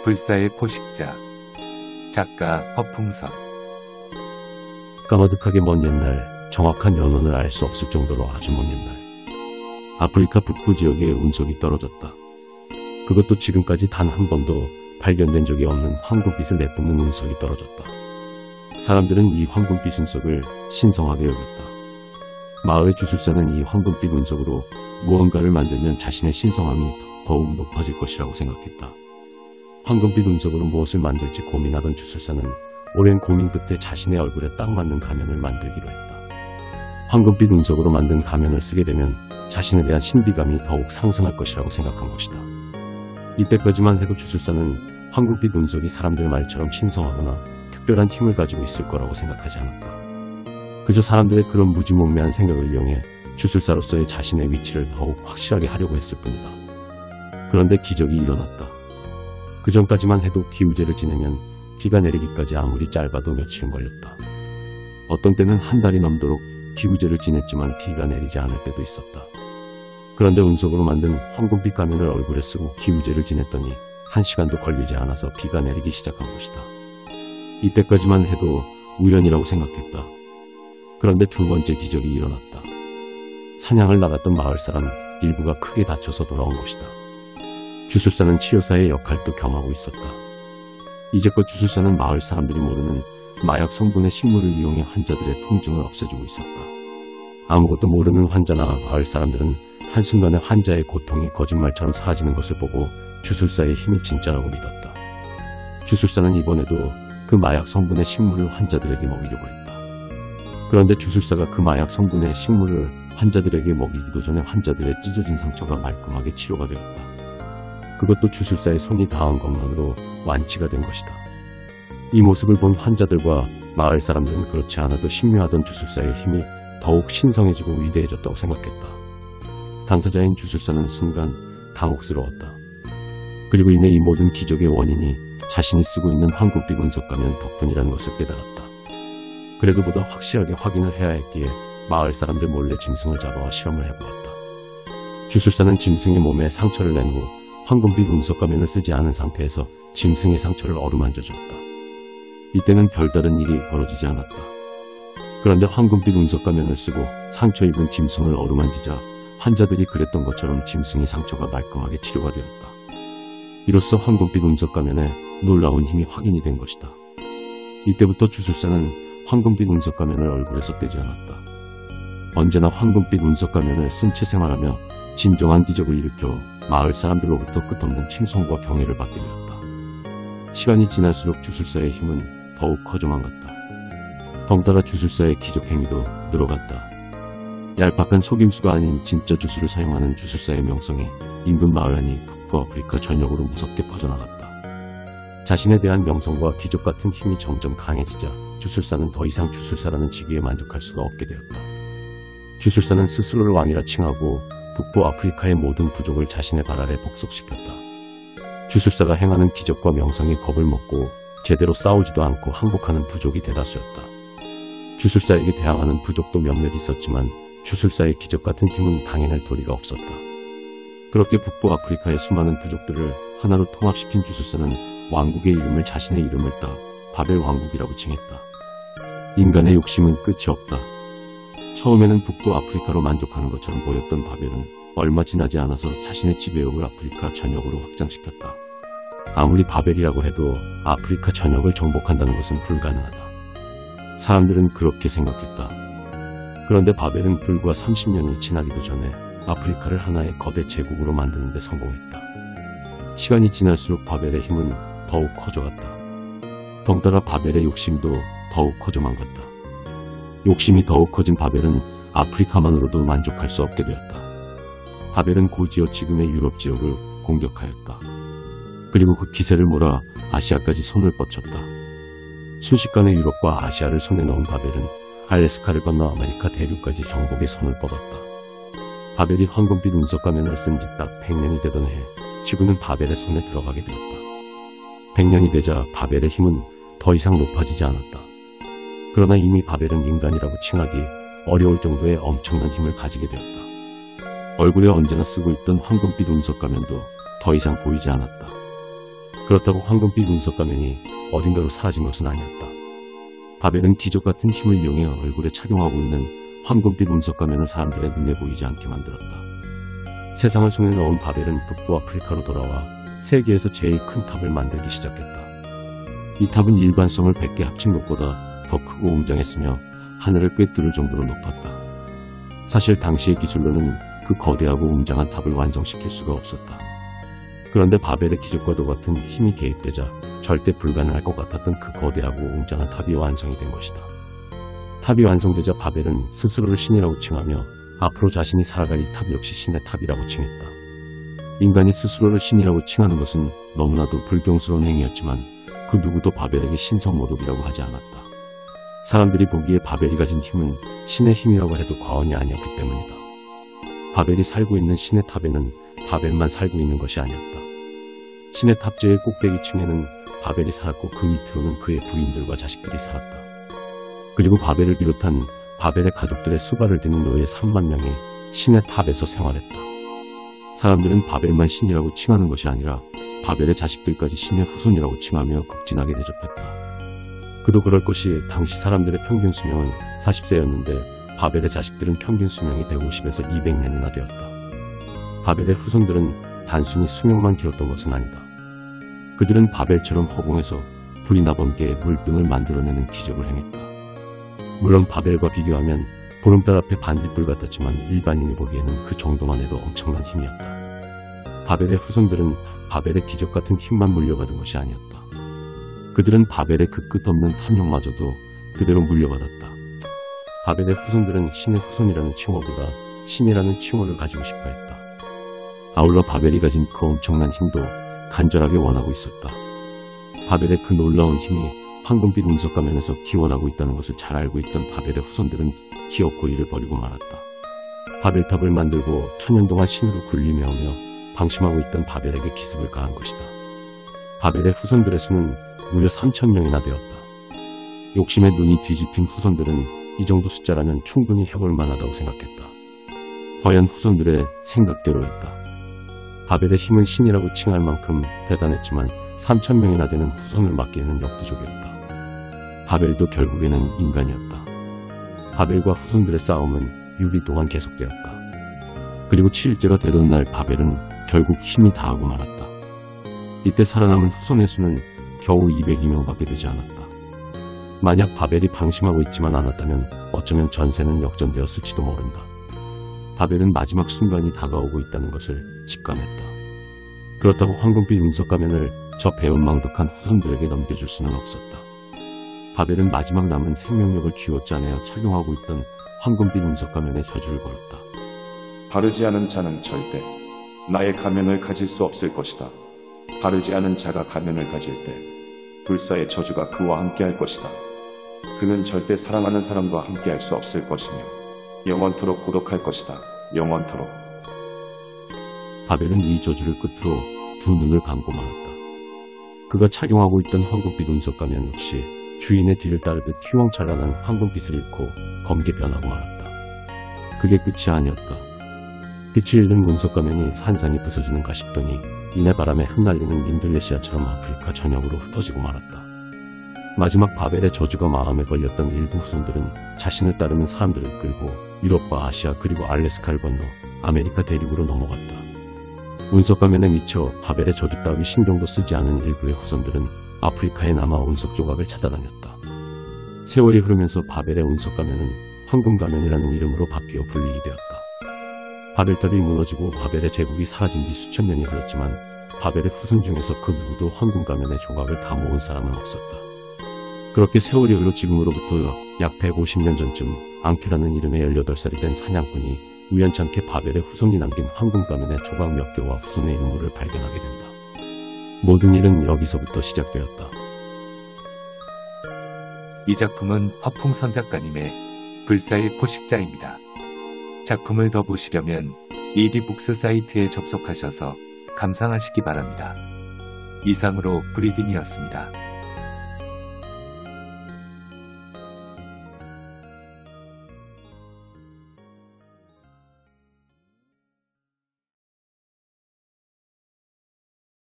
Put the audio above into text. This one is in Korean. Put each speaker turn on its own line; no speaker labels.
불사의 포식자. 작가 허풍선.
까마득하게 먼 옛날, 정확한 연원을 알 수 없을 정도로 아주 먼 옛날, 아프리카 북부 지역에 운석이 떨어졌다. 그것도 지금까지 단 한 번도 발견된 적이 없는 황금빛을 내뿜는 운석이 떨어졌다. 사람들은 이 황금빛 운석을 신성하게 여겼다. 마을의 주술사는 이 황금빛 운석으로 무언가를 만들면 자신의 신성함이 더욱 높아질 것이라고 생각했다. 황금빛 운석으로 무엇을 만들지 고민하던 주술사는 오랜 고민 끝에 자신의 얼굴에 딱 맞는 가면을 만들기로 했다. 황금빛 운석으로 만든 가면을 쓰게 되면 자신에 대한 신비감이 더욱 상승할 것이라고 생각한 것이다. 이때까지만 해도 주술사는 황금빛 운석이 사람들 말처럼 신성하거나 특별한 힘을 가지고 있을 거라고 생각하지 않았다. 그저 사람들의 그런 무지몽매한 생각을 이용해 주술사로서의 자신의 위치를 더욱 확실하게 하려고 했을 뿐이다. 그런데 기적이 일어났다. 그 전까지만 해도 기우제를 지내면 비가 내리기까지 아무리 짧아도 며칠은 걸렸다. 어떤 때는 한 달이 넘도록 기우제를 지냈지만 비가 내리지 않을 때도 있었다. 그런데 운석으로 만든 황금빛 가면을 얼굴에 쓰고 기우제를 지냈더니 1시간도 걸리지 않아서 비가 내리기 시작한 것이다. 이때까지만 해도 우연이라고 생각했다. 그런데 두 번째 기적이 일어났다. 사냥을 나갔던 마을 사람 일부가 크게 다쳐서 돌아온 것이다. 주술사는 치료사의 역할도 겸하고 있었다. 이제껏 주술사는 마을 사람들이 모르는 마약 성분의 식물을 이용해 환자들의 통증을 없애주고 있었다. 아무것도 모르는 환자나 마을 사람들은 한순간에 환자의 고통이 거짓말처럼 사라지는 것을 보고 주술사의 힘이 진짜라고 믿었다. 주술사는 이번에도 그 마약 성분의 식물을 환자들에게 먹이려고 했다. 그런데 주술사가 그 마약 성분의 식물을 환자들에게 먹이기도 전에 환자들의 찢어진 상처가 말끔하게 치료가 되었다. 그것도 주술사의 손이 닿은 것만으로 완치가 된 것이다. 이 모습을 본 환자들과 마을 사람들은 그렇지 않아도 신묘하던 주술사의 힘이 더욱 신성해지고 위대해졌다고 생각했다. 당사자인 주술사는 순간 당혹스러웠다. 그리고 이내 이 모든 기적의 원인이 자신이 쓰고 있는 황금빛 운석 가면 덕분이라는 것을 깨달았다. 그래도 보다 확실하게 확인을 해야 했기에 마을 사람들 몰래 짐승을 잡아와 실험을 해보았다. 주술사는 짐승의 몸에 상처를 낸 후 황금빛 운석 가면을 쓰지 않은 상태에서 짐승의 상처를 어루만져 줬다. 이때는 별다른 일이 벌어지지 않았다. 그런데 황금빛 운석 가면을 쓰고 상처 입은 짐승을 어루만지자 환자들이 그랬던 것처럼 짐승의 상처가 말끔하게 치료가 되었다. 이로써 황금빛 운석 가면에 놀라운 힘이 확인이 된 것이다. 이때부터 주술사는 황금빛 운석 가면을 얼굴에서 떼지 않았다. 언제나 황금빛 운석 가면을 쓴 채 생활하며 진정한 기적을 일으켜 마을 사람들로부터 끝없는 칭송과 경애를 받게 되었다. 시간이 지날수록 주술사의 힘은 더욱 커져만 갔다. 덩달아 주술사의 기적 행위도 늘어갔다. 얄팍한 속임수가 아닌 진짜 주술을 사용하는 주술사의 명성이 인근 마을 아니 북부 아프리카 전역으로 무섭게 퍼져나갔다. 자신에 대한 명성과 기적 같은 힘이 점점 강해지자 주술사는 더 이상 주술사라는 직위에 만족할 수가 없게 되었다. 주술사는 스스로를 왕이라 칭하고 북부 아프리카의 모든 부족을 자신의 발 아래 복속시켰다. 주술사가 행하는 기적과 명성이 겁을 먹고 제대로 싸우지도 않고 항복하는 부족이 대다수였다. 주술사에게 대항하는 부족도 몇몇 있었지만 주술사의 기적 같은 힘은 당해낼 도리가 없었다. 그렇게 북부 아프리카의 수많은 부족들을 하나로 통합시킨 주술사는 왕국의 이름을 자신의 이름을 따 바벨 왕국이라고 칭했다. 인간의 욕심은 끝이 없다. 처음에는 북부 아프리카로 만족하는 것처럼 보였던 바벨은 얼마 지나지 않아서 자신의 지배력을 아프리카 전역으로 확장시켰다. 아무리 바벨이라고 해도 아프리카 전역을 정복한다는 것은 불가능하다. 사람들은 그렇게 생각했다. 그런데 바벨은 불과 30년이 지나기도 전에 아프리카를 하나의 거대 제국으로 만드는 데 성공했다. 시간이 지날수록 바벨의 힘은 더욱 커져갔다. 덩달아 바벨의 욕심도 더욱 커져만 갔다. 욕심이 더욱 커진 바벨은 아프리카만으로도 만족할 수 없게 되었다. 바벨은 고지어 지금의 유럽 지역을 공격하였다. 그리고 그 기세를 몰아 아시아까지 손을 뻗쳤다. 순식간에 유럽과 아시아를 손에 넣은 바벨은 알래스카를 건너 아메리카 대륙까지 정복에 손을 뻗었다. 바벨이 황금빛 운석 가면을 쓴 지 딱 100년이 되던 해 지구는 바벨의 손에 들어가게 되었다. 100년이 되자 바벨의 힘은 더 이상 높아지지 않았다. 그러나 이미 바벨은 인간이라고 칭하기 어려울 정도의 엄청난 힘을 가지게 되었다. 얼굴에 언제나 쓰고 있던 황금빛 운석 가면도 더 이상 보이지 않았다. 그렇다고 황금빛 운석 가면이 어딘가로 사라진 것은 아니었다. 바벨은 기적 같은 힘을 이용해 얼굴에 착용하고 있는 황금빛 운석 가면을 사람들의 눈에 보이지 않게 만들었다. 세상을 손에 넣은 바벨은 북부 아프리카로 돌아와 세계에서 제일 큰 탑을 만들기 시작했다. 이 탑은 일반성을 100개 합친 것보다 더 크고 웅장했으며 하늘을 꿰뚫을 정도로 높았다. 사실 당시의 기술로는 그 거대하고 웅장한 탑을 완성시킬 수가 없었다. 그런데 바벨의 기적과도 같은 힘이 개입되자 절대 불가능할 것 같았던 그 거대하고 웅장한 탑이 완성이 된 것이다. 탑이 완성되자 바벨은 스스로를 신이라고 칭하며 앞으로 자신이 살아갈 이 탑 역시 신의 탑이라고 칭했다. 인간이 스스로를 신이라고 칭하는 것은 너무나도 불경스러운 행위였지만 그 누구도 바벨에게 신성모독이라고 하지 않았다. 사람들이 보기에 바벨이 가진 힘은 신의 힘이라고 해도 과언이 아니었기 때문이다. 바벨이 살고 있는 신의 탑에는 바벨만 살고 있는 것이 아니었다. 신의 탑 제일 꼭대기층에는 바벨이 살았고 그 밑으로는 그의 부인들과 자식들이 살았다. 그리고 바벨을 비롯한 바벨의 가족들의 수발을 드는 노예 3만 명이 신의 탑에서 생활했다. 사람들은 바벨만 신이라고 칭하는 것이 아니라 바벨의 자식들까지 신의 후손이라고 칭하며 극진하게 대접했다. 그도 그럴 것이 당시 사람들의 평균 수명은 40세였는데 바벨의 자식들은 평균 수명이 150에서 200년이나 되었다. 바벨의 후손들은 단순히 수명만 길었던 것은 아니다. 그들은 바벨처럼 허공에서 불이 나번개에 물등을 만들어내는 기적을 행했다. 물론 바벨과 비교하면 보름달 앞에 반딧불 같았지만 일반인이 보기에는 그 정도만 해도 엄청난 힘이었다. 바벨의 후손들은 바벨의 기적 같은 힘만 물려받은 것이 아니었다. 그들은 바벨의 그 끝없는 탐욕마저도 그대로 물려받았다. 바벨의 후손들은 신의 후손이라는 칭호보다 신이라는 칭호를 가지고 싶어 했다. 아울러 바벨이 가진 그 엄청난 힘도 간절하게 원하고 있었다. 바벨의 그 놀라운 힘이 황금빛 운석 가면에서 기원하고 있다는 것을 잘 알고 있던 바벨의 후손들은 기어코 이를 버리고 말았다. 바벨탑을 만들고 천년 동안 신으로 군림해오며 방심하고 있던 바벨에게 기습을 가한 것이다. 바벨의 후손들의 수는 무려 3,000명이나 되었다. 욕심에 눈이 뒤집힌 후손들은 이 정도 숫자라면 충분히 해볼 만하다고 생각했다. 과연 후손들의 생각대로였다. 바벨의 힘은 신이라고 칭할 만큼 대단했지만 3,000명이나 되는 후손을 맡기에는 역부족이었다. 바벨도 결국에는 인간이었다. 바벨과 후손들의 싸움은 유리 동안 계속되었다. 그리고 7일째가 되던 날 바벨은 결국 힘이 다하고 말았다. 이때 살아남은 후손의 수는 겨우 202명밖에 되지 않았다. 만약 바벨이 방심하고 있지만 않았다면 어쩌면 전세는 역전되었을지도 모른다. 바벨은 마지막 순간이 다가오고 있다는 것을 직감했다. 그렇다고 황금빛 운석 가면을 저 배은망덕한 후손들에게 넘겨줄 수는 없었다. 바벨은 마지막 남은 생명력을 쥐어짜내어 착용하고 있던 황금빛 운석 가면에 저주를 걸었다.
바르지 않은 자는 절대 나의 가면을 가질 수 없을 것이다. 바르지 않은 자가 가면을 가질 때 불사의 저주가 그와 함께할 것이다. 그는 절대 사랑하는 사람과 함께할 수 없을 것이며 영원토록 고독할 것이다. 영원토록.
바벨은 이 저주를 끝으로 두 눈을 감고 말았다. 그가 착용하고 있던 황금빛 운석 가면 역시 주인의 뒤를 따르듯 휘황찬란한 황금빛을 잃고 검게 변하고 말았다. 그게 끝이 아니었다. 빛을 잃은 운석 가면이 산산이 부서지는가 싶더니 이내 바람에 흩날리는 인도네시아처럼 아프리카 전역으로 흩어지고 말았다. 마지막 바벨의 저주가 마음에 걸렸던 일부 후손들은 자신을 따르는 사람들을 끌고 유럽과 아시아 그리고 알래스카를 건너 아메리카 대륙으로 넘어갔다. 운석 가면에 미쳐 바벨의 저주 따위 신경도 쓰지 않은 일부의 후손들은 아프리카에 남아 운석 조각을 찾아다녔다. 세월이 흐르면서 바벨의 운석 가면은 황금 가면이라는 이름으로 바뀌어 불리게 되었다. 바벨탑이 무너지고 바벨의 제국이 사라진 뒤 수천 년이 흘렀지만 바벨의 후손 중에서 그 누구도 황금 가면의 조각을 다 모은 사람은 없었다. 그렇게 세월이 흘러 지금으로부터 약 150년 전쯤 앙케라는 이름의 18살이 된 사냥꾼이 우연찮게 바벨의 후손이 남긴 황금 가면의 조각 몇 개와 후손의 유물을 발견하게 된다. 모든 일은 여기서부터 시작되었다.
이 작품은 허풍선 작가님의 불사의 포식자입니다. 작품을 더 보시려면 이디북스 사이트에 접속하셔서 감상하시기 바랍니다. 이상으로 브리든이었습니다.